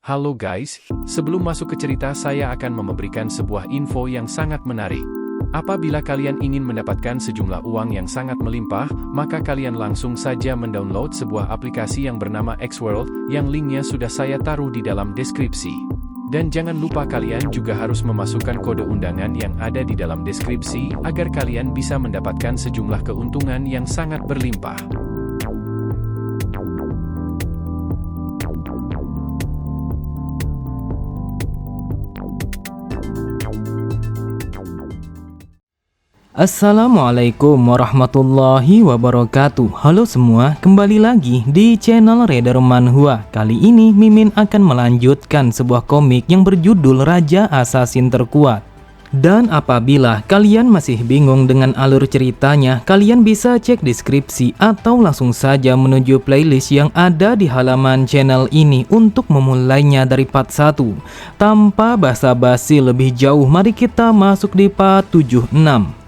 Halo guys, sebelum masuk ke cerita saya akan memberikan sebuah info yang sangat menarik. Apabila kalian ingin mendapatkan sejumlah uang yang sangat melimpah, maka kalian langsung saja mendownload sebuah aplikasi yang bernama Xworld, yang linknya sudah saya taruh di dalam deskripsi. Dan jangan lupa kalian juga harus memasukkan kode undangan yang ada di dalam deskripsi, agar kalian bisa mendapatkan sejumlah keuntungan yang sangat berlimpah. Assalamualaikum warahmatullahi wabarakatuh. Halo semua, kembali lagi di channel Radar Manhwa. Kali ini Mimin akan melanjutkan sebuah komik yang berjudul Raja Assassin Terkuat. Dan apabila kalian masih bingung dengan alur ceritanya, kalian bisa cek deskripsi atau langsung saja menuju playlist yang ada di halaman channel ini untuk memulainya dari part 1. Tanpa basa-basi lebih jauh, mari kita masuk di part 76.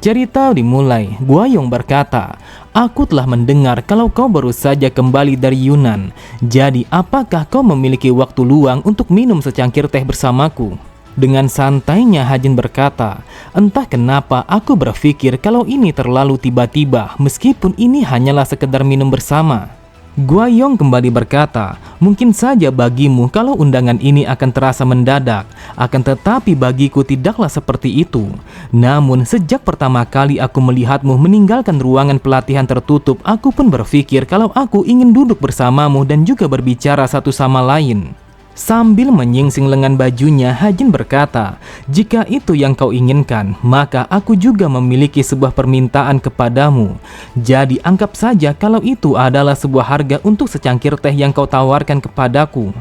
Cerita dimulai. Guayong berkata, "Aku telah mendengar kalau kau baru saja kembali dari Yunan. Jadi apakah kau memiliki waktu luang untuk minum secangkir teh bersamaku?" Dengan santainya Hajin berkata, "Entah kenapa aku berpikir kalau ini terlalu tiba-tiba, meskipun ini hanyalah sekedar minum bersama." Guayong kembali berkata, "Mungkin saja bagimu kalau undangan ini akan terasa mendadak, akan tetapi bagiku tidaklah seperti itu. Namun sejak pertama kali aku melihatmu meninggalkan ruangan pelatihan tertutup, aku pun berpikir kalau aku ingin duduk bersamamu dan juga berbicara satu sama lain." Sambil menyingsing lengan bajunya, Hajin berkata, "Jika itu yang kau inginkan, maka aku juga memiliki sebuah permintaan kepadamu. Jadi anggap saja kalau itu adalah sebuah harga untuk secangkir teh yang kau tawarkan kepadaku."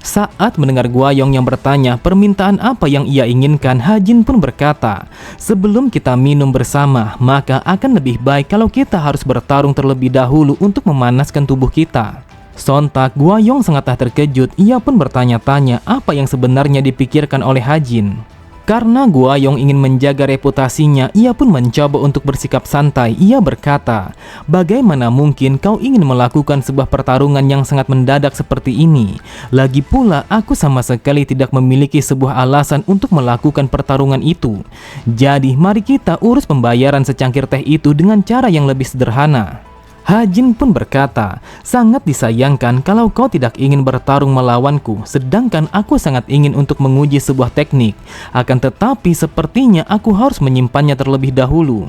Saat mendengar Guayong yang bertanya permintaan apa yang ia inginkan, Hajin pun berkata, "Sebelum kita minum bersama, maka akan lebih baik kalau kita harus bertarung terlebih dahulu untuk memanaskan tubuh kita." Sontak Guayong sangatlah terkejut. Ia pun bertanya-tanya apa yang sebenarnya dipikirkan oleh Hajin. Karena Guayong ingin menjaga reputasinya, ia pun mencoba untuk bersikap santai. Ia berkata, "Bagaimana mungkin kau ingin melakukan sebuah pertarungan yang sangat mendadak seperti ini? Lagi pula aku sama sekali tidak memiliki sebuah alasan untuk melakukan pertarungan itu. Jadi mari kita urus pembayaran secangkir teh itu dengan cara yang lebih sederhana." Hajin pun berkata, "Sangat disayangkan kalau kau tidak ingin bertarung melawanku, sedangkan aku sangat ingin untuk menguji sebuah teknik. Akan tetapi sepertinya aku harus menyimpannya terlebih dahulu."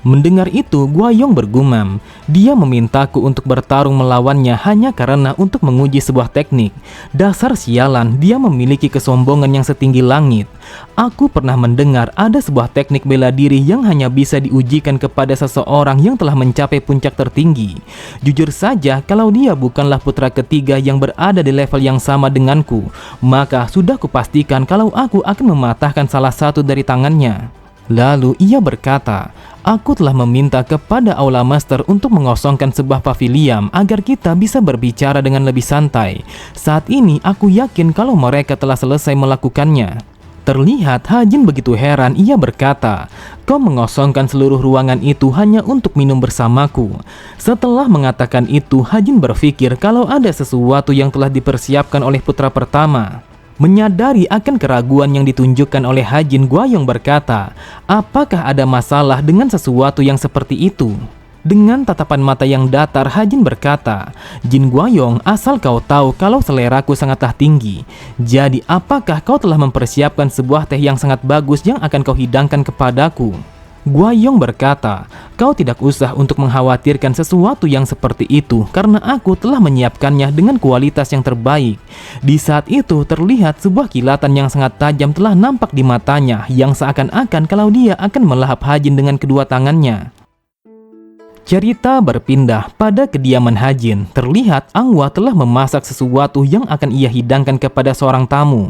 Mendengar itu, Guayong bergumam. Dia memintaku untuk bertarung melawannya hanya karena untuk menguji sebuah teknik. Dasar sialan, dia memiliki kesombongan yang setinggi langit. Aku pernah mendengar ada sebuah teknik bela diri yang hanya bisa diujikan kepada seseorang yang telah mencapai puncak tertinggi. Jujur saja, kalau dia bukanlah putra ketiga yang berada di level yang sama denganku, maka sudah kupastikan kalau aku akan mematahkan salah satu dari tangannya. Lalu ia berkata, "Aku telah meminta kepada Aula Master untuk mengosongkan sebuah pavilion agar kita bisa berbicara dengan lebih santai. Saat ini aku yakin kalau mereka telah selesai melakukannya." Terlihat Hajin begitu heran. Ia berkata, "Kau mengosongkan seluruh ruangan itu hanya untuk minum bersamaku." Setelah mengatakan itu, Hajin berpikir kalau ada sesuatu yang telah dipersiapkan oleh putra pertama. Menyadari akan keraguan yang ditunjukkan oleh Hajin, Guayong berkata, "Apakah ada masalah dengan sesuatu yang seperti itu?" Dengan tatapan mata yang datar, Hajin berkata, "Jin Guayong, asal kau tahu kalau seleraku sangatlah tinggi. Jadi apakah kau telah mempersiapkan sebuah teh yang sangat bagus yang akan kau hidangkan kepadaku?" Guayong berkata, "Kau tidak usah untuk mengkhawatirkan sesuatu yang seperti itu, karena aku telah menyiapkannya dengan kualitas yang terbaik." Di saat itu terlihat sebuah kilatan yang sangat tajam telah nampak di matanya, yang seakan-akan kalau dia akan melahap Hajin dengan kedua tangannya. Cerita berpindah pada kediaman Hajin. Terlihat Angwa telah memasak sesuatu yang akan ia hidangkan kepada seorang tamu.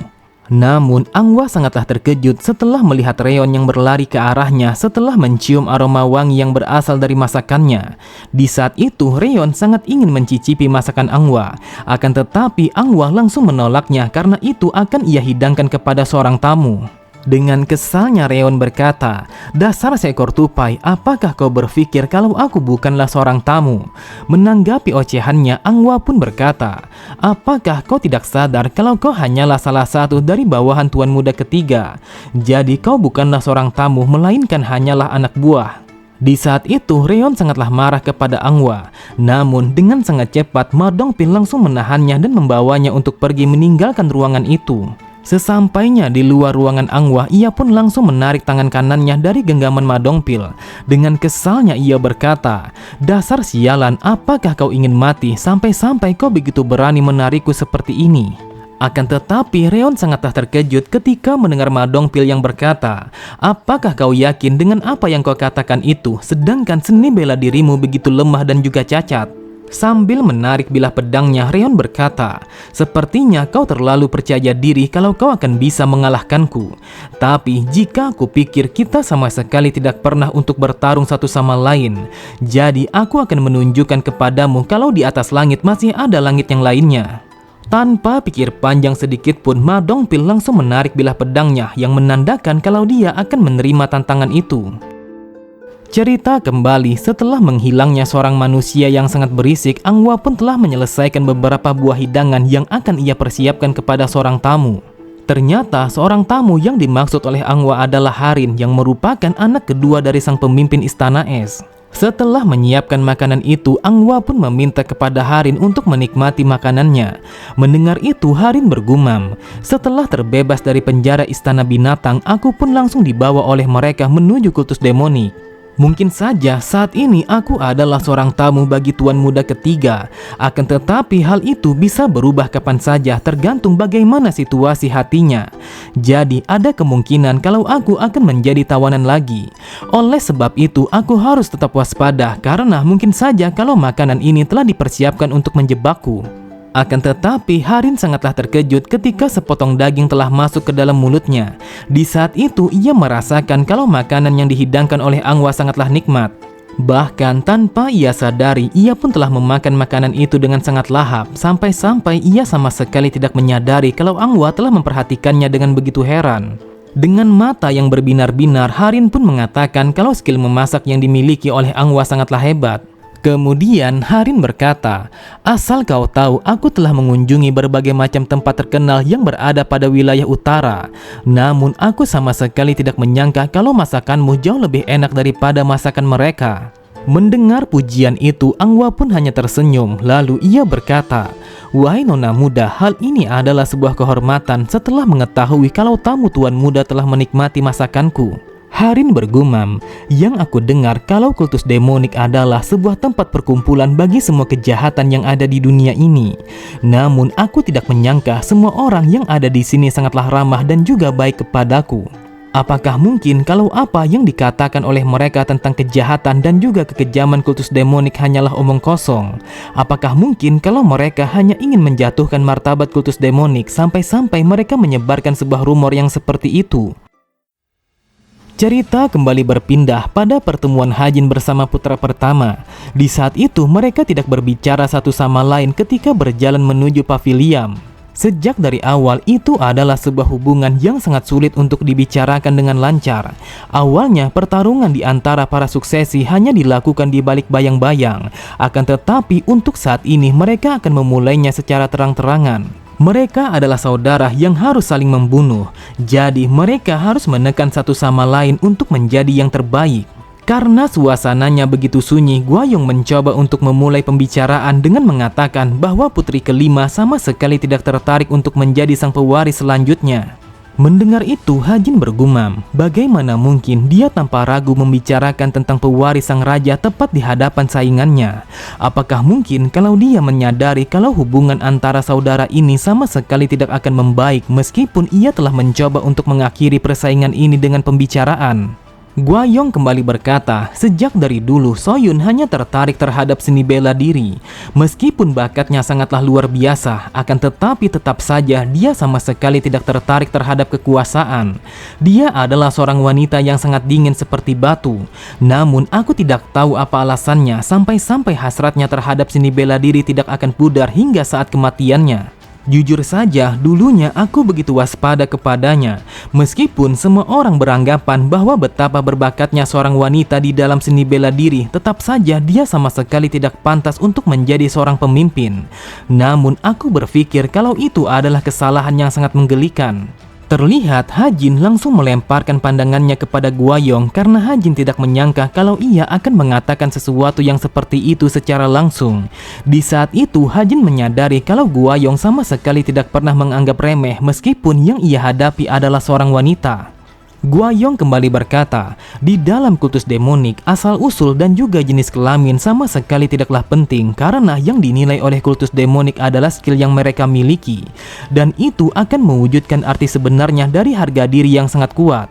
Namun Angwa sangatlah terkejut setelah melihat Reon yang berlari ke arahnya setelah mencium aroma wangi yang berasal dari masakannya. Di saat itu Reon sangat ingin mencicipi masakan Angwa. Akan tetapi Angwa langsung menolaknya karena itu akan ia hidangkan kepada seorang tamu. Dengan kesalnya Reon berkata, "Dasar seekor tupai, apakah kau berpikir kalau aku bukanlah seorang tamu?" Menanggapi ocehannya, Angwa pun berkata, "Apakah kau tidak sadar kalau kau hanyalah salah satu dari bawahan tuan muda ketiga? Jadi kau bukanlah seorang tamu, melainkan hanyalah anak buah." Di saat itu, Reon sangatlah marah kepada Angwa. Namun, dengan sangat cepat, Ma Dongpil langsung menahannya dan membawanya untuk pergi meninggalkan ruangan itu. Sesampainya di luar ruangan Angwa, ia pun langsung menarik tangan kanannya dari genggaman Ma Dongpil. Dengan kesalnya ia berkata, "Dasar sialan, apakah kau ingin mati sampai-sampai kau begitu berani menarikku seperti ini?" Akan tetapi Reon sangatlah terkejut ketika mendengar Ma Dongpil yang berkata, "Apakah kau yakin dengan apa yang kau katakan itu, sedangkan seni bela dirimu begitu lemah dan juga cacat?" Sambil menarik bilah pedangnya, Reon berkata, "Sepertinya kau terlalu percaya diri kalau kau akan bisa mengalahkanku. Tapi jika aku pikir kita sama sekali tidak pernah untuk bertarung satu sama lain, jadi aku akan menunjukkan kepadamu kalau di atas langit masih ada langit yang lainnya." Tanpa pikir panjang sedikit pun, Ma Dongpil langsung menarik bilah pedangnya yang menandakan kalau dia akan menerima tantangan itu. Cerita kembali, setelah menghilangnya seorang manusia yang sangat berisik, Angwa pun telah menyelesaikan beberapa buah hidangan yang akan ia persiapkan kepada seorang tamu. Ternyata seorang tamu yang dimaksud oleh Angwa adalah Harin yang merupakan anak kedua dari sang pemimpin Istana Es. Setelah menyiapkan makanan itu, Angwa pun meminta kepada Harin untuk menikmati makanannya. Mendengar itu, Harin bergumam, "Setelah terbebas dari penjara Istana Binatang, aku pun langsung dibawa oleh mereka menuju kultus demonik. Mungkin saja saat ini aku adalah seorang tamu bagi tuan muda ketiga. Akan tetapi hal itu bisa berubah kapan saja tergantung bagaimana situasi hatinya. Jadi ada kemungkinan kalau aku akan menjadi tawanan lagi. Oleh sebab itu aku harus tetap waspada karena mungkin saja kalau makanan ini telah dipersiapkan untuk menjebakku." Akan tetapi Harin sangatlah terkejut ketika sepotong daging telah masuk ke dalam mulutnya. Di saat itu ia merasakan kalau makanan yang dihidangkan oleh Angwa sangatlah nikmat. Bahkan tanpa ia sadari, ia pun telah memakan makanan itu dengan sangat lahap, sampai-sampai ia sama sekali tidak menyadari kalau Angwa telah memperhatikannya dengan begitu heran. Dengan mata yang berbinar-binar, Harin pun mengatakan kalau skill memasak yang dimiliki oleh Angwa sangatlah hebat. Kemudian Harin berkata, "Asal kau tahu, aku telah mengunjungi berbagai macam tempat terkenal yang berada pada wilayah utara. Namun aku sama sekali tidak menyangka kalau masakanmu jauh lebih enak daripada masakan mereka." Mendengar pujian itu, Angwa pun hanya tersenyum. Lalu ia berkata, "Wahai nona muda, hal ini adalah sebuah kehormatan setelah mengetahui kalau tamu tuan muda telah menikmati masakanku." Harin bergumam, "Yang aku dengar kalau kultus demonik adalah sebuah tempat perkumpulan bagi semua kejahatan yang ada di dunia ini. Namun aku tidak menyangka semua orang yang ada di sini sangatlah ramah dan juga baik kepadaku. Apakah mungkin kalau apa yang dikatakan oleh mereka tentang kejahatan dan juga kekejaman kultus demonik hanyalah omong kosong? Apakah mungkin kalau mereka hanya ingin menjatuhkan martabat kultus demonik sampai-sampai mereka menyebarkan sebuah rumor yang seperti itu?" Cerita kembali berpindah pada pertemuan Hajin bersama putra pertama. Di saat itu mereka tidak berbicara satu sama lain ketika berjalan menuju pavilion. Sejak dari awal itu adalah sebuah hubungan yang sangat sulit untuk dibicarakan dengan lancar. Awalnya pertarungan di antara para suksesi hanya dilakukan di balik bayang-bayang. Akan tetapi untuk saat ini mereka akan memulainya secara terang-terangan. Mereka adalah saudara yang harus saling membunuh. Jadi mereka harus menekan satu sama lain untuk menjadi yang terbaik. Karena suasananya begitu sunyi, Guayong mencoba untuk memulai pembicaraan dengan mengatakan bahwa putri kelima sama sekali tidak tertarik untuk menjadi sang pewaris selanjutnya. Mendengar itu, Hajin bergumam, bagaimana mungkin dia tanpa ragu membicarakan tentang pewaris sang raja tepat di hadapan saingannya? Apakah mungkin kalau dia menyadari kalau hubungan antara saudara ini sama sekali tidak akan membaik meskipun ia telah mencoba untuk mengakhiri persaingan ini dengan pembicaraan? Guayong kembali berkata, sejak dari dulu Soyun hanya tertarik terhadap seni bela diri. Meskipun bakatnya sangatlah luar biasa, akan tetapi tetap saja dia sama sekali tidak tertarik terhadap kekuasaan. Dia adalah seorang wanita yang sangat dingin seperti batu. Namun aku tidak tahu apa alasannya sampai-sampai hasratnya terhadap seni bela diri tidak akan pudar hingga saat kematiannya. Jujur saja, dulunya aku begitu waspada kepadanya. Meskipun semua orang beranggapan bahwa betapa berbakatnya seorang wanita di dalam seni bela diri, tetap saja dia sama sekali tidak pantas untuk menjadi seorang pemimpin. Namun aku berpikir kalau itu adalah kesalahan yang sangat menggelikan. Terlihat Hajin langsung melemparkan pandangannya kepada Guayong karena Hajin tidak menyangka kalau ia akan mengatakan sesuatu yang seperti itu secara langsung. Di saat itu Hajin menyadari kalau Guayong sama sekali tidak pernah menganggap remeh meskipun yang ia hadapi adalah seorang wanita. Guayong kembali berkata, di dalam kultus demonik, asal-usul dan juga jenis kelamin sama sekali tidaklah penting karena yang dinilai oleh kultus demonik adalah skill yang mereka miliki. Dan itu akan mewujudkan arti sebenarnya dari harga diri yang sangat kuat.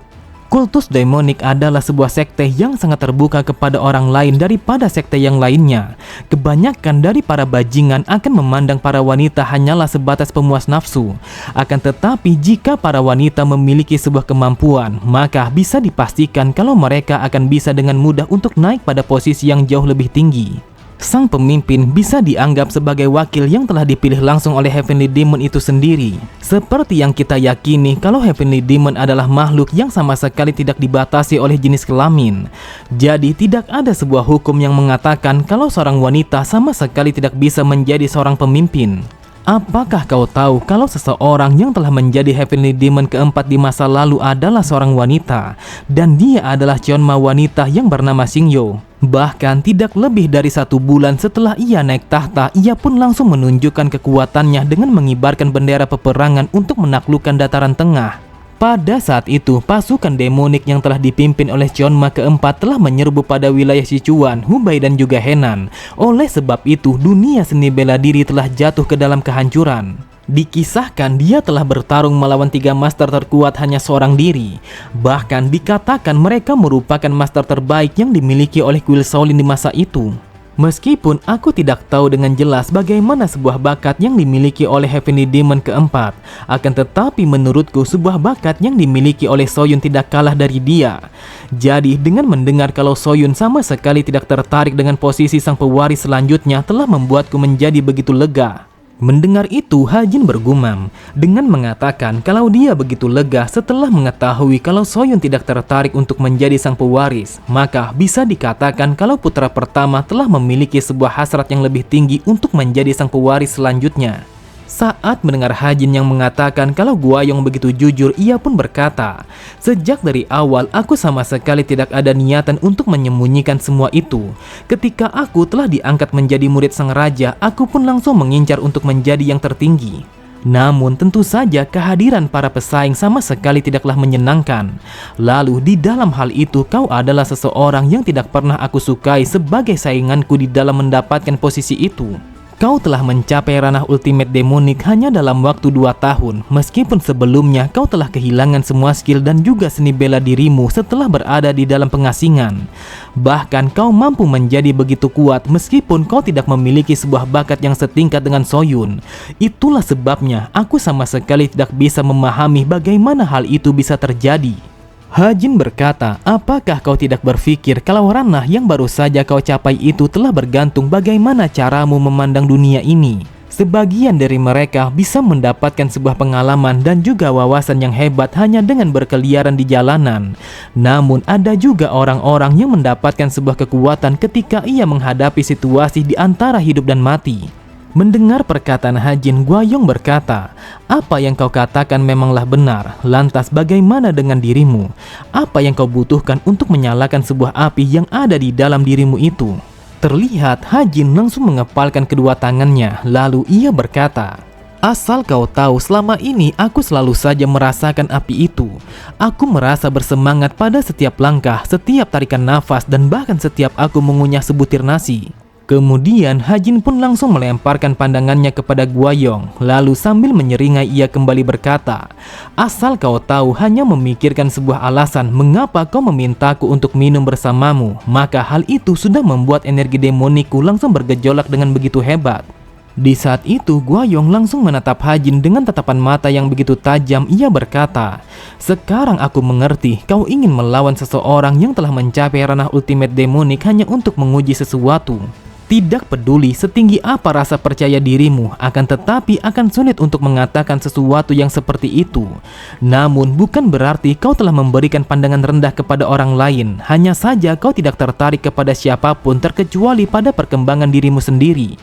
Kultus demonik adalah sebuah sekte yang sangat terbuka kepada orang lain daripada sekte yang lainnya. Kebanyakan dari para bajingan akan memandang para wanita hanyalah sebatas pemuas nafsu. Akan tetapi jika para wanita memiliki sebuah kemampuan, maka bisa dipastikan kalau mereka akan bisa dengan mudah untuk naik pada posisi yang jauh lebih tinggi. Sang pemimpin bisa dianggap sebagai wakil yang telah dipilih langsung oleh Heavenly Demon itu sendiri. Seperti yang kita yakini kalau Heavenly Demon adalah makhluk yang sama sekali tidak dibatasi oleh jenis kelamin. Jadi tidak ada sebuah hukum yang mengatakan kalau seorang wanita sama sekali tidak bisa menjadi seorang pemimpin. Apakah kau tahu kalau seseorang yang telah menjadi Heavenly Demon keempat di masa lalu adalah seorang wanita, dan dia adalah Chonma wanita yang bernama Xingyo. Bahkan tidak lebih dari 1 bulan setelah ia naik tahta, ia pun langsung menunjukkan kekuatannya dengan mengibarkan bendera peperangan untuk menaklukkan dataran tengah. Pada saat itu, pasukan demonik yang telah dipimpin oleh Chonma keempat telah menyerbu pada wilayah Sichuan, Hubei dan juga Henan. Oleh sebab itu, dunia seni bela diri telah jatuh ke dalam kehancuran. Dikisahkan dia telah bertarung melawan 3 master terkuat hanya seorang diri. Bahkan dikatakan mereka merupakan master terbaik yang dimiliki oleh kuil Shaolin di masa itu. Meskipun aku tidak tahu dengan jelas bagaimana sebuah bakat yang dimiliki oleh Heavenly Demon keempat, akan tetapi menurutku sebuah bakat yang dimiliki oleh Soyun tidak kalah dari dia. Jadi dengan mendengar kalau Soyun sama sekali tidak tertarik dengan posisi sang pewaris selanjutnya telah membuatku menjadi begitu lega. Mendengar itu, Hajin bergumam dengan mengatakan kalau dia begitu lega setelah mengetahui kalau Soyun tidak tertarik untuk menjadi sang pewaris. Maka bisa dikatakan kalau putra pertama telah memiliki sebuah hasrat yang lebih tinggi untuk menjadi sang pewaris selanjutnya. Saat mendengar Hajin yang mengatakan kalau Guayong begitu jujur, ia pun berkata, sejak dari awal aku sama sekali tidak ada niatan untuk menyembunyikan semua itu. Ketika aku telah diangkat menjadi murid sang raja, aku pun langsung mengincar untuk menjadi yang tertinggi. Namun tentu saja kehadiran para pesaing sama sekali tidaklah menyenangkan. Lalu di dalam hal itu kau adalah seseorang yang tidak pernah aku sukai sebagai sainganku di dalam mendapatkan posisi itu. Kau telah mencapai ranah ultimate demonik hanya dalam waktu 2 tahun, meskipun sebelumnya kau telah kehilangan semua skill dan juga seni bela dirimu setelah berada di dalam pengasingan. Bahkan kau mampu menjadi begitu kuat meskipun kau tidak memiliki sebuah bakat yang setingkat dengan Soyun. Itulah sebabnya aku sama sekali tidak bisa memahami bagaimana hal itu bisa terjadi. Hajin berkata, apakah kau tidak berpikir kalau ranah yang baru saja kau capai itu telah bergantung bagaimana caramu memandang dunia ini? Sebagian dari mereka bisa mendapatkan sebuah pengalaman dan juga wawasan yang hebat hanya dengan berkeliaran di jalanan. Namun ada juga orang-orang yang mendapatkan sebuah kekuatan ketika ia menghadapi situasi di antara hidup dan mati. Mendengar perkataan Hajin, Guayong berkata, apa yang kau katakan memanglah benar. Lantas bagaimana dengan dirimu? Apa yang kau butuhkan untuk menyalakan sebuah api yang ada di dalam dirimu itu? Terlihat Hajin langsung mengepalkan kedua tangannya. Lalu ia berkata, asal kau tahu, selama ini aku selalu saja merasakan api itu. Aku merasa bersemangat pada setiap langkah, setiap tarikan nafas, dan bahkan setiap aku mengunyah sebutir nasi. Kemudian Hajin pun langsung melemparkan pandangannya kepada Guayong. Lalu sambil menyeringai ia kembali berkata, asal kau tahu, hanya memikirkan sebuah alasan mengapa kau memintaku untuk minum bersamamu, maka hal itu sudah membuat energi demonikku langsung bergejolak dengan begitu hebat. Di saat itu Guayong langsung menatap Hajin dengan tatapan mata yang begitu tajam. Ia berkata, sekarang aku mengerti kau ingin melawan seseorang yang telah mencapai ranah ultimate demonik hanya untuk menguji sesuatu. Tidak peduli setinggi apa rasa percaya dirimu, akan tetapi akan sulit untuk mengatakan sesuatu yang seperti itu. Namun bukan berarti kau telah memberikan pandangan rendah kepada orang lain, hanya saja kau tidak tertarik kepada siapapun terkecuali pada perkembangan dirimu sendiri.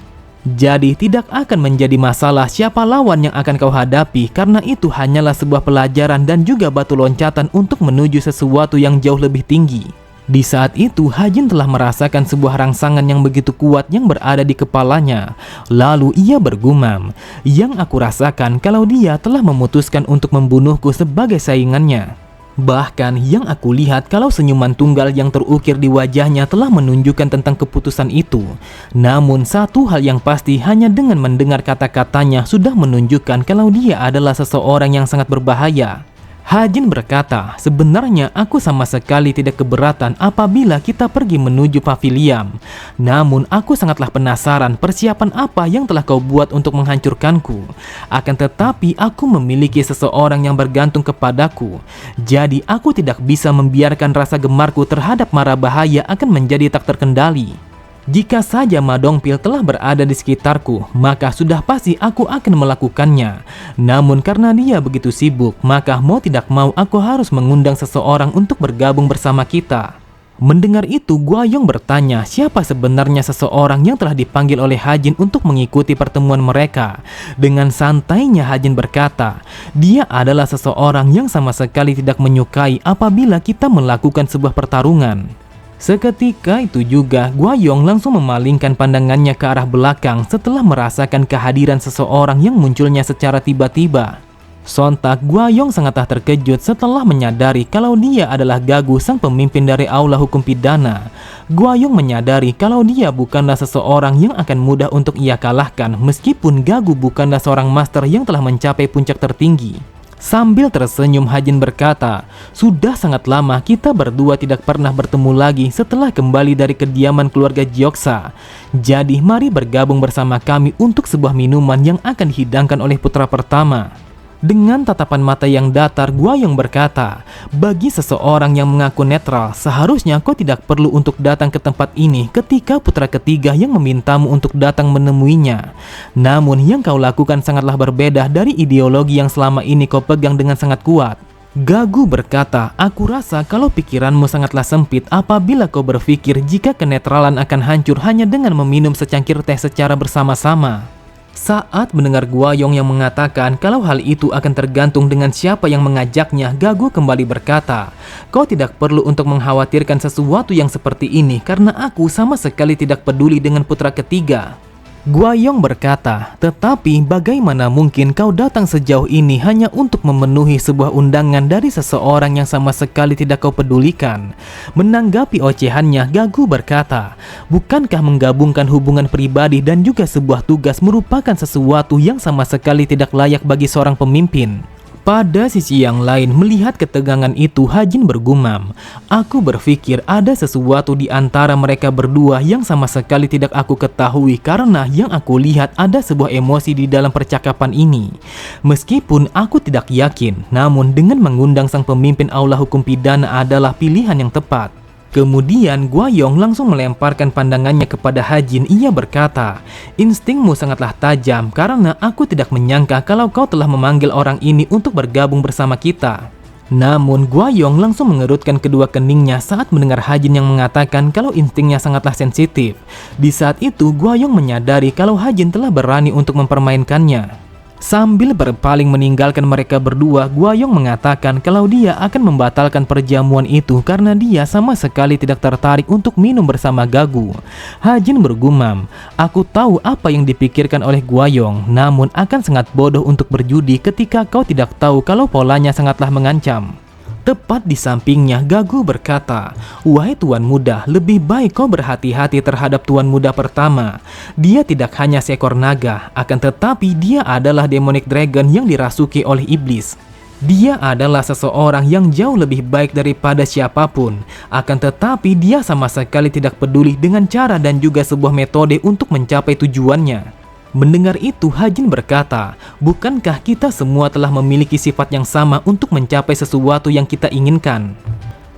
Jadi tidak akan menjadi masalah siapa lawan yang akan kau hadapi, karena itu hanyalah sebuah pelajaran dan juga batu loncatan untuk menuju sesuatu yang jauh lebih tinggi. Di saat itu, Hajin telah merasakan sebuah rangsangan yang begitu kuat yang berada di kepalanya. Lalu ia bergumam, "Yang aku rasakan kalau dia telah memutuskan untuk membunuhku sebagai saingannya." Bahkan yang aku lihat kalau senyuman tunggal yang terukir di wajahnya telah menunjukkan tentang keputusan itu. Namun satu hal yang pasti, hanya dengan mendengar kata-katanya sudah menunjukkan kalau dia adalah seseorang yang sangat berbahaya. Hajin berkata, "Sebenarnya aku sama sekali tidak keberatan apabila kita pergi menuju pavilion. Namun aku sangatlah penasaran persiapan apa yang telah kau buat untuk menghancurkanku. Akan tetapi aku memiliki seseorang yang bergantung kepadaku. Jadi aku tidak bisa membiarkan rasa gemarku terhadap mara bahaya akan menjadi tak terkendali. Jika saja Ma Dongpil telah berada di sekitarku, maka sudah pasti aku akan melakukannya. Namun karena dia begitu sibuk, maka mau tidak mau aku harus mengundang seseorang untuk bergabung bersama kita." Mendengar itu, Guayong bertanya siapa sebenarnya seseorang yang telah dipanggil oleh Hajin untuk mengikuti pertemuan mereka. Dengan santainya Hajin berkata, "Dia adalah seseorang yang sama sekali tidak menyukai apabila kita melakukan sebuah pertarungan." Seketika itu juga, Guayong langsung memalingkan pandangannya ke arah belakang setelah merasakan kehadiran seseorang yang munculnya secara tiba-tiba. Sontak, Guayong sangatlah terkejut setelah menyadari kalau dia adalah Gagu, sang pemimpin dari Aula Hukum Pidana. Guayong menyadari kalau dia bukanlah seseorang yang akan mudah untuk ia kalahkan, meskipun Gagu bukanlah seorang master yang telah mencapai puncak tertinggi. Sambil tersenyum, Hajin berkata, "Sudah sangat lama kita berdua tidak pernah bertemu lagi setelah kembali dari kediaman keluarga Jioksa. Jadi mari bergabung bersama kami untuk sebuah minuman yang akan dihidangkan oleh putra pertama." Dengan tatapan mata yang datar, Guayong berkata, "Bagi seseorang yang mengaku netral, seharusnya kau tidak perlu untuk datang ke tempat ini ketika putra ketiga yang memintamu untuk datang menemuinya. Namun yang kau lakukan sangatlah berbeda dari ideologi yang selama ini kau pegang dengan sangat kuat." Gagu berkata, "Aku rasa kalau pikiranmu sangatlah sempit apabila kau berpikir jika kenetralan akan hancur hanya dengan meminum secangkir teh secara bersama-sama." Saat mendengar Guayong yang mengatakan kalau hal itu akan tergantung dengan siapa yang mengajaknya, Gagu kembali berkata, "Kau tidak perlu untuk mengkhawatirkan sesuatu yang seperti ini karena aku sama sekali tidak peduli dengan putra ketiga." Guayong berkata, "Tetapi bagaimana mungkin kau datang sejauh ini hanya untuk memenuhi sebuah undangan dari seseorang yang sama sekali tidak kau pedulikan?" Menanggapi ocehannya, Gagu berkata, "Bukankah menggabungkan hubungan pribadi dan juga sebuah tugas merupakan sesuatu yang sama sekali tidak layak bagi seorang pemimpin?" Pada sisi yang lain, melihat ketegangan itu, Hajin bergumam, "Aku berpikir ada sesuatu di antara mereka berdua yang sama sekali tidak aku ketahui karena yang aku lihat ada sebuah emosi di dalam percakapan ini. Meskipun aku tidak yakin, namun dengan mengundang sang pemimpin Aula Hukum Pidana adalah pilihan yang tepat." Kemudian Guayong langsung melemparkan pandangannya kepada Hajin. Ia berkata, "Instingmu sangatlah tajam karena aku tidak menyangka kalau kau telah memanggil orang ini untuk bergabung bersama kita." Namun Guayong langsung mengerutkan kedua keningnya saat mendengar Hajin yang mengatakan kalau instingnya sangatlah sensitif. Di saat itu Guayong menyadari kalau Hajin telah berani untuk mempermainkannya. Sambil berpaling meninggalkan mereka berdua, Guayong mengatakan kalau dia akan membatalkan perjamuan itu karena dia sama sekali tidak tertarik untuk minum bersama Gagu. Hajin bergumam, "Aku tahu apa yang dipikirkan oleh Guayong, namun akan sangat bodoh untuk berjudi ketika kau tidak tahu kalau polanya sangatlah mengancam." Tepat di sampingnya, Gagu berkata, "Wahai Tuan Muda, lebih baik kau berhati-hati terhadap Tuan Muda pertama. Dia tidak hanya seekor naga, akan tetapi dia adalah demonic dragon yang dirasuki oleh iblis. Dia adalah seseorang yang jauh lebih baik daripada siapapun, akan tetapi dia sama sekali tidak peduli dengan cara dan juga sebuah metode untuk mencapai tujuannya." Mendengar itu, Hajin berkata, "Bukankah kita semua telah memiliki sifat yang sama untuk mencapai sesuatu yang kita inginkan?"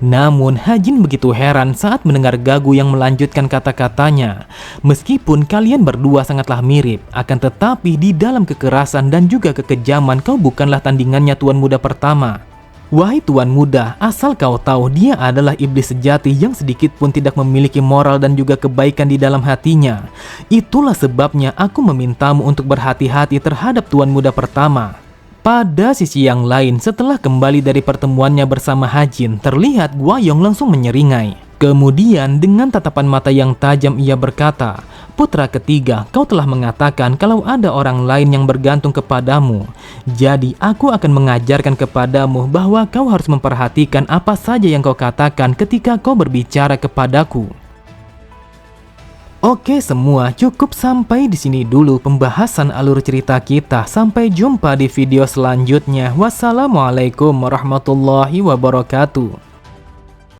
Namun Hajin begitu heran saat mendengar Gagu yang melanjutkan kata-katanya. Meskipun kalian berdua sangatlah mirip, akan tetapi di dalam kekerasan dan juga kekejaman kau bukanlah tandingannya Tuan Muda pertama. Wahai Tuan Muda, asal kau tahu dia adalah iblis sejati yang sedikit pun tidak memiliki moral dan juga kebaikan di dalam hatinya. Itulah sebabnya aku memintamu untuk berhati-hati terhadap Tuan Muda pertama. Pada sisi yang lain, setelah kembali dari pertemuannya bersama Hajin, terlihat Gwayong langsung menyeringai. Kemudian dengan tatapan mata yang tajam ia berkata, "Putra ketiga, kau telah mengatakan kalau ada orang lain yang bergantung kepadamu. Jadi aku akan mengajarkan kepadamu bahwa kau harus memperhatikan apa saja yang kau katakan ketika kau berbicara kepadaku." Oke semua, cukup sampai di sini dulu pembahasan alur cerita kita. Sampai jumpa di video selanjutnya. Wassalamualaikum warahmatullahi wabarakatuh.